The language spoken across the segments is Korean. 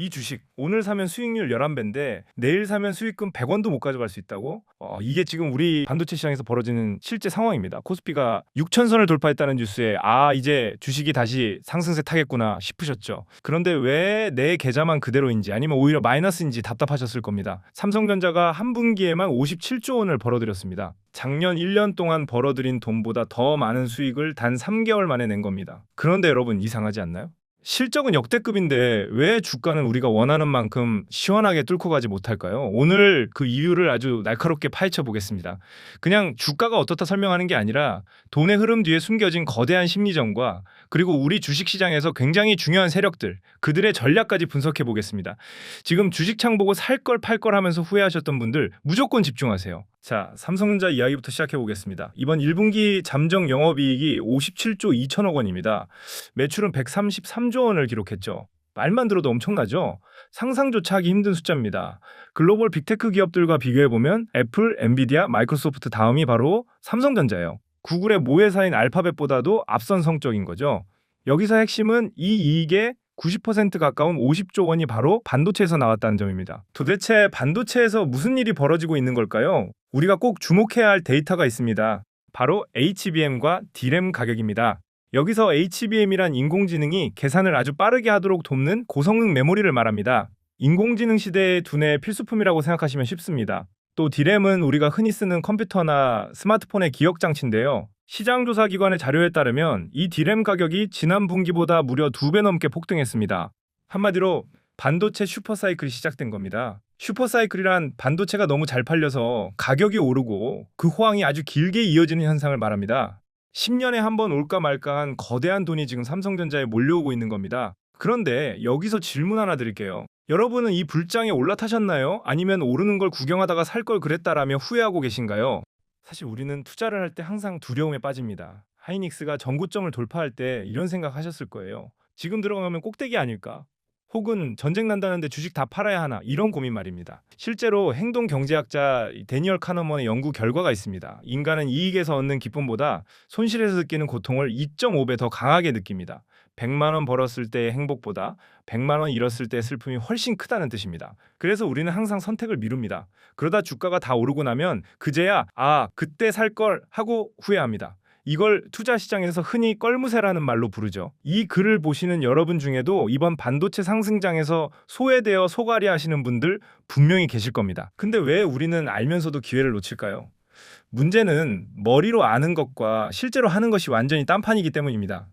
이 주식 오늘 사면 수익률 11배인데 내일 사면 수익금 100원도 못 가져갈 수 있다고? 이게 지금 우리 반도체 시장에서 벌어지는 실제 상황입니다. 코스피가 6천선을 돌파했다는 뉴스에 이제 주식이 다시 상승세 타겠구나 싶으셨죠. 그런데 왜 내 계좌만 그대로인지 아니면 오히려 마이너스인지 답답하셨을 겁니다. 삼성전자가 한 분기에만 57조 원을 벌어들였습니다. 작년 1년 동안 벌어들인 돈보다 더 많은 수익을 단 3개월 만에 낸 겁니다. 그런데 여러분 이상하지 않나요? 실적은 역대급인데 왜 주가는 우리가 원하는 만큼 시원하게 뚫고 가지 못할까요? 오늘 그 이유를 아주 날카롭게 파헤쳐 보겠습니다. 그냥 주가가 어떻다 설명하는 게 아니라 돈의 흐름 뒤에 숨겨진 거대한 심리전과 그리고 우리 주식시장에서 굉장히 중요한 세력들, 그들의 전략까지 분석해 보겠습니다. 지금 주식창 보고 살 걸 팔 걸 하면서 후회하셨던 분들 무조건 집중하세요. 자, 삼성전자 이야기부터 시작해 보겠습니다. 이번 1분기 잠정 영업이익이 57조 2천억 원입니다. 매출은 133조 원을 기록했죠. 말만 들어도 엄청나죠? 상상조차 하기 힘든 숫자입니다. 글로벌 빅테크 기업들과 비교해보면 애플, 엔비디아, 마이크로소프트 다음이 바로 삼성전자예요. 구글의 모회사인 알파벳보다도 앞선 성적인 거죠. 여기서 핵심은 이 이익의 90% 가까운 50조 원이 바로 반도체에서 나왔다는 점입니다. 도대체 반도체에서 무슨 일이 벌어지고 있는 걸까요? 우리가 꼭 주목해야 할 데이터가 있습니다. 바로 HBM과 D램 가격입니다. 여기서 HBM이란 인공지능이 계산을 아주 빠르게 하도록 돕는 고성능 메모리를 말합니다. 인공지능 시대의 두뇌의 필수품이라고 생각하시면 쉽습니다. 또 D램은 우리가 흔히 쓰는 컴퓨터나 스마트폰의 기억 장치인데요. 시장조사기관의 자료에 따르면 이 D램 가격이 지난 분기보다 무려 2배 넘게 폭등했습니다. 한마디로 반도체 슈퍼사이클이 시작된 겁니다. 슈퍼사이클이란 반도체가 너무 잘 팔려서 가격이 오르고 그 호황이 아주 길게 이어지는 현상을 말합니다. 10년에 한 번 올까 말까한 거대한 돈이 지금 삼성전자에 몰려오고 있는 겁니다. 그런데 여기서 질문 하나 드릴게요. 여러분은 이 불장에 올라타셨나요? 아니면 오르는 걸 구경하다가 살 걸 그랬다라며 후회하고 계신가요? 사실 우리는 투자를 할 때 항상 두려움에 빠집니다. 하이닉스가 전고점을 돌파할 때 이런 생각하셨을 거예요. 지금 들어가면 꼭대기 아닐까? 혹은 전쟁 난다는데 주식 다 팔아야 하나? 이런 고민 말입니다. 실제로 행동 경제학자 데니얼 카너먼의 연구 결과가 있습니다. 인간은 이익에서 얻는 기쁨보다 손실에서 느끼는 고통을 2.5배 더 강하게 느낍니다. 100만 원 벌었을 때의 행복보다 100만 원 잃었을 때의 슬픔이 훨씬 크다는 뜻입니다. 그래서 우리는 항상 선택을 미룹니다. 그러다 주가가 다 오르고 나면 그제야 그때 살 걸 하고 후회합니다. 이걸 투자 시장에서 흔히 껄무새라는 말로 부르죠. 이 글을 보시는 여러분 중에도 이번 반도체 상승장에서 소외되어 소갈이 하시는 분들 분명히 계실 겁니다. 근데 왜 우리는 알면서도 기회를 놓칠까요? 문제는 머리로 아는 것과 실제로 하는 것이 완전히 딴판이기 때문입니다.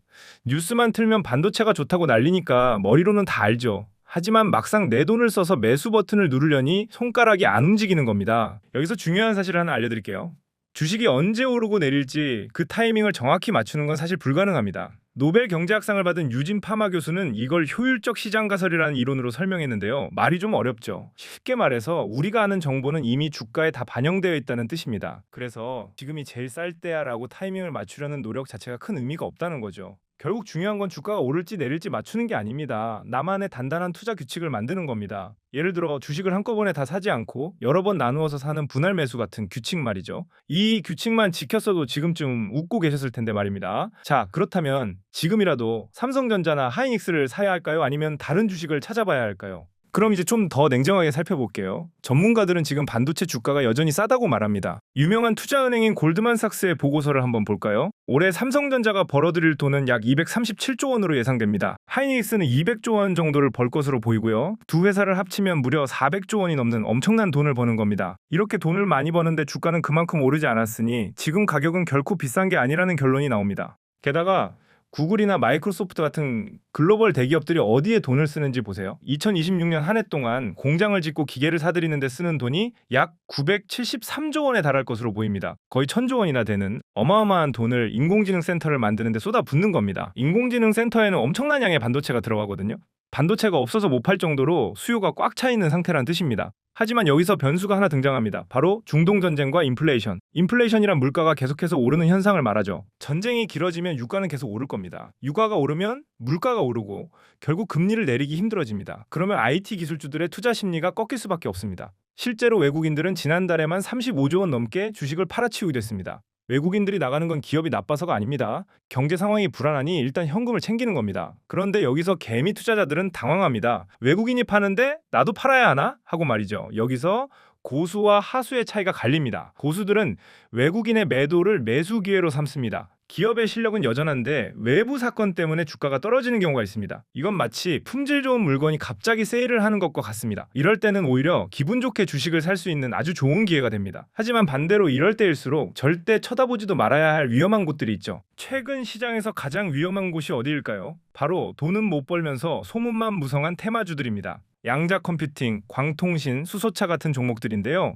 뉴스만 틀면 반도체가 좋다고 난리니까 머리로는 다 알죠. 하지만 막상 내 돈을 써서 매수 버튼을 누르려니 손가락이 안 움직이는 겁니다. 여기서 중요한 사실을 하나 알려드릴게요. 주식이 언제 오르고 내릴지 그 타이밍을 정확히 맞추는 건 사실 불가능합니다. 노벨 경제학상을 받은 유진 파마 교수는 이걸 효율적 시장 가설이라는 이론으로 설명했는데요. 말이 좀 어렵죠. 쉽게 말해서 우리가 아는 정보는 이미 주가에 다 반영되어 있다는 뜻입니다. 그래서 지금이 제일 쌀 때야라고 타이밍을 맞추려는 노력 자체가 큰 의미가 없다는 거죠. 결국 중요한 건 주가가 오를지 내릴지 맞추는 게 아닙니다. 나만의 단단한 투자 규칙을 만드는 겁니다. 예를 들어 주식을 한꺼번에 다 사지 않고 여러 번 나누어서 사는 분할 매수 같은 규칙 말이죠. 이 규칙만 지켰어도 지금쯤 웃고 계셨을 텐데 말입니다. 자, 그렇다면 지금이라도 삼성전자나 하이닉스를 사야 할까요? 아니면 다른 주식을 찾아봐야 할까요? 그럼 이제 좀 더 냉정하게 살펴볼게요. 전문가들은 지금 반도체 주가가 여전히 싸다고 말합니다. 유명한 투자은행인 골드만삭스의 보고서를 한번 볼까요? 올해 삼성전자가 벌어들일 돈은 약 237조 원으로 예상됩니다. 하이닉스는 200조 원 정도를 벌 것으로 보이고요. 두 회사를 합치면 무려 400조 원이 넘는 엄청난 돈을 버는 겁니다. 이렇게 돈을 많이 버는데 주가는 그만큼 오르지 않았으니 지금 가격은 결코 비싼 게 아니라는 결론이 나옵니다. 게다가 구글이나 마이크로소프트 같은 글로벌 대기업들이 어디에 돈을 쓰는지 보세요. 2026년 한 해 동안 공장을 짓고 기계를 사들이는 데 쓰는 돈이 약 973조 원에 달할 것으로 보입니다. 거의 1000조 원이나 되는 어마어마한 돈을 인공지능 센터를 만드는 데 쏟아붓는 겁니다. 인공지능 센터에는 엄청난 양의 반도체가 들어가거든요. 반도체가 없어서 못 팔 정도로 수요가 꽉 차 있는 상태란 뜻입니다. 하지만 여기서 변수가 하나 등장합니다. 바로 중동전쟁과 인플레이션. 인플레이션이란 물가가 계속해서 오르는 현상을 말하죠. 전쟁이 길어지면 유가는 계속 오를 겁니다. 유가가 오르면 물가가 오르고 결국 금리를 내리기 힘들어집니다. 그러면 IT 기술주들의 투자 심리가 꺾일 수밖에 없습니다. 실제로 외국인들은 지난달에만 35조 원 넘게 주식을 팔아치우게 됐습니다. 외국인들이 나가는 건 기업이 나빠서가 아닙니다. 경제 상황이 불안하니 일단 현금을 챙기는 겁니다. 그런데 여기서 개미 투자자들은 당황합니다. 외국인이 파는데 나도 팔아야 하나? 하고 말이죠. 여기서 고수와 하수의 차이가 갈립니다. 고수들은 외국인의 매도를 매수 기회로 삼습니다. 기업의 실력은 여전한데 외부 사건 때문에 주가가 떨어지는 경우가 있습니다. 이건 마치 품질 좋은 물건이 갑자기 세일을 하는 것과 같습니다. 이럴 때는 오히려 기분 좋게 주식을 살 수 있는 아주 좋은 기회가 됩니다. 하지만 반대로 이럴 때일수록 절대 쳐다보지도 말아야 할 위험한 곳들이 있죠. 최근 시장에서 가장 위험한 곳이 어디일까요? 바로 돈은 못 벌면서 소문만 무성한 테마주들입니다. 양자 컴퓨팅, 광통신, 수소차 같은 종목들인데요.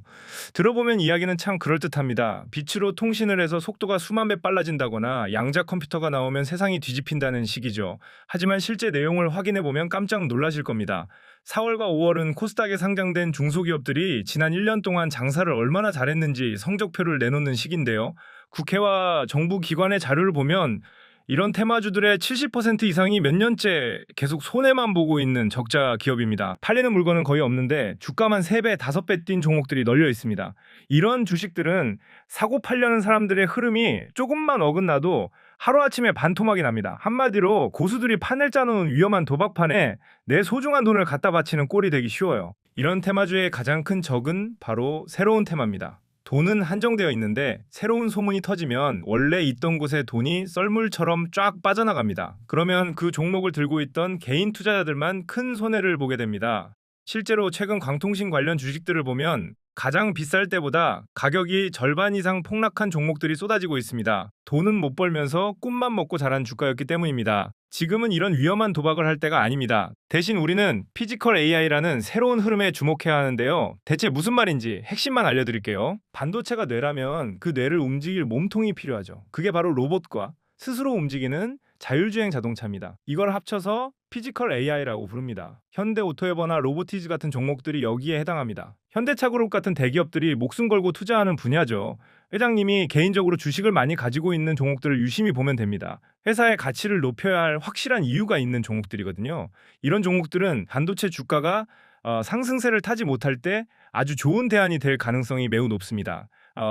들어보면 이야기는 참 그럴듯합니다. 빛으로 통신을 해서 속도가 수만 배 빨라진다거나 양자 컴퓨터가 나오면 세상이 뒤집힌다는 식이죠. 하지만 실제 내용을 확인해 보면 깜짝 놀라실 겁니다. 4월과 5월은 코스닥에 상장된 중소기업들이 지난 1년 동안 장사를 얼마나 잘했는지 성적표를 내놓는 시기인데요. 국회와 정부 기관의 자료를 보면 이런 테마주들의 70% 이상이 몇 년째 계속 손해만 보고 있는 적자 기업입니다. 팔리는 물건은 거의 없는데 주가만 3배, 5배 뛴 종목들이 널려 있습니다. 이런 주식들은 사고 팔려는 사람들의 흐름이 조금만 어긋나도 하루아침에 반토막이 납니다. 한마디로 고수들이 판을 짜놓은 위험한 도박판에 내 소중한 돈을 갖다 바치는 꼴이 되기 쉬워요. 이런 테마주의 가장 큰 적은 바로 새로운 테마입니다. 돈은 한정되어 있는데 새로운 소문이 터지면 원래 있던 곳에 돈이 썰물처럼 쫙 빠져나갑니다. 그러면 그 종목을 들고 있던 개인 투자자들만 큰 손해를 보게 됩니다. 실제로 최근 광통신 관련 주식들을 보면 가장 비쌀 때보다 가격이 절반 이상 폭락한 종목들이 쏟아지고 있습니다. 돈은 못 벌면서 꿈만 먹고 자란 주가였기 때문입니다. 지금은 이런 위험한 도박을 할 때가 아닙니다. 대신 우리는 피지컬 AI라는 새로운 흐름에 주목해야 하는데요. 대체 무슨 말인지 핵심만 알려드릴게요. 반도체가 뇌라면 그 뇌를 움직일 몸통이 필요하죠. 그게 바로 로봇과 스스로 움직이는 자율주행 자동차입니다. 이걸 합쳐서 피지컬 AI라고 부릅니다. 현대오토에버나 로보티즈 같은 종목들이 여기에 해당합니다. 현대차그룹 같은 대기업들이 목숨 걸고 투자하는 분야죠. 회장님이 개인적으로 주식을 많이 가지고 있는 종목들을 유심히 보면 됩니다. 회사의 가치를 높여야 할 확실한 이유가 있는 종목들이거든요. 이런 종목들은 반도체 주가가 상승세를 타지 못할 때 아주 좋은 대안이 될 가능성이 매우 높습니다.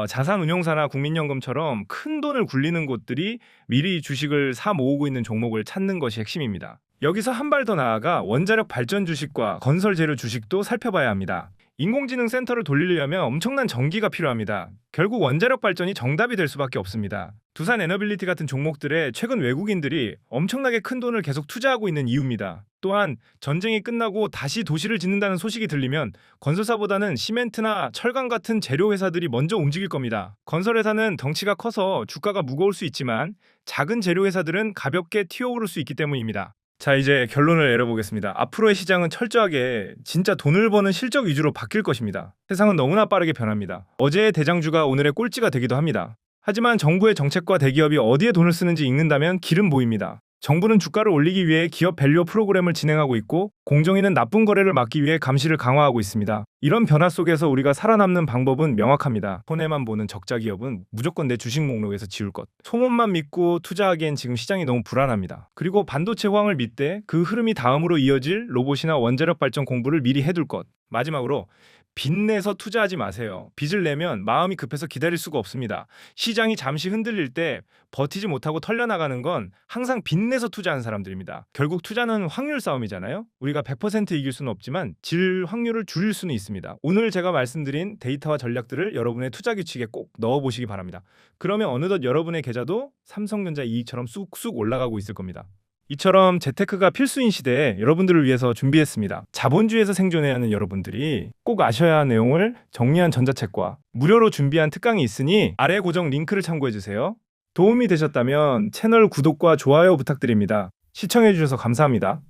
자산운용사나 국민연금처럼 큰 돈을 굴리는 곳들이 미리 주식을 사 모으고 있는 종목을 찾는 것이 핵심입니다. 여기서 한 발 더 나아가 원자력 발전 주식과 건설 재료 주식도 살펴봐야 합니다. 인공지능 센터를 돌리려면 엄청난 전기가 필요합니다. 결국 원자력 발전이 정답이 될 수밖에 없습니다. 두산 에너빌리티 같은 종목들에 최근 외국인들이 엄청나게 큰 돈을 계속 투자하고 있는 이유입니다. 또한 전쟁이 끝나고 다시 도시를 짓는다는 소식이 들리면 건설사보다는 시멘트나 철강 같은 재료 회사들이 먼저 움직일 겁니다. 건설회사는 덩치가 커서 주가가 무거울 수 있지만 작은 재료 회사들은 가볍게 튀어오를 수 있기 때문입니다. 자, 이제 결론을 내려보겠습니다. 앞으로의 시장은 철저하게 진짜 돈을 버는 실적 위주로 바뀔 것입니다. 세상은 너무나 빠르게 변합니다. 어제의 대장주가 오늘의 꼴찌가 되기도 합니다. 하지만 정부의 정책과 대기업이 어디에 돈을 쓰는지 읽는다면 길은 보입니다. 정부는 주가를 올리기 위해 기업 밸류 프로그램을 진행하고 있고 공정위는 나쁜 거래를 막기 위해 감시를 강화하고 있습니다. 이런 변화 속에서 우리가 살아남는 방법은 명확합니다. 손해만 보는 적자 기업은 무조건 내 주식 목록에서 지울 것. 소문만 믿고 투자하기엔 지금 시장이 너무 불안합니다. 그리고 반도체 호황을 믿되 그 흐름이 다음으로 이어질 로봇이나 원자력 발전 공부를 미리 해둘 것. 마지막으로 빚내서 투자하지 마세요. 빚을 내면 마음이 급해서 기다릴 수가 없습니다. 시장이 잠시 흔들릴 때 버티지 못하고 털려나가는 건 항상 빚내서 투자하는 사람들입니다. 결국 투자는 확률 싸움이잖아요. 우리가 100% 이길 수는 없지만 질 확률을 줄일 수는 있습니다. 오늘 제가 말씀드린 데이터와 전략들을 여러분의 투자 규칙에 꼭 넣어보시기 바랍니다. 그러면 어느덧 여러분의 계좌도 삼성전자 이익처럼 쑥쑥 올라가고 있을 겁니다. 이처럼 재테크가 필수인 시대에 여러분들을 위해서 준비했습니다. 자본주의에서 생존해야 하는 여러분들이 꼭 아셔야 할 내용을 정리한 전자책과 무료로 준비한 특강이 있으니 아래 고정 링크를 참고해주세요. 도움이 되셨다면 채널 구독과 좋아요 부탁드립니다. 시청해주셔서 감사합니다.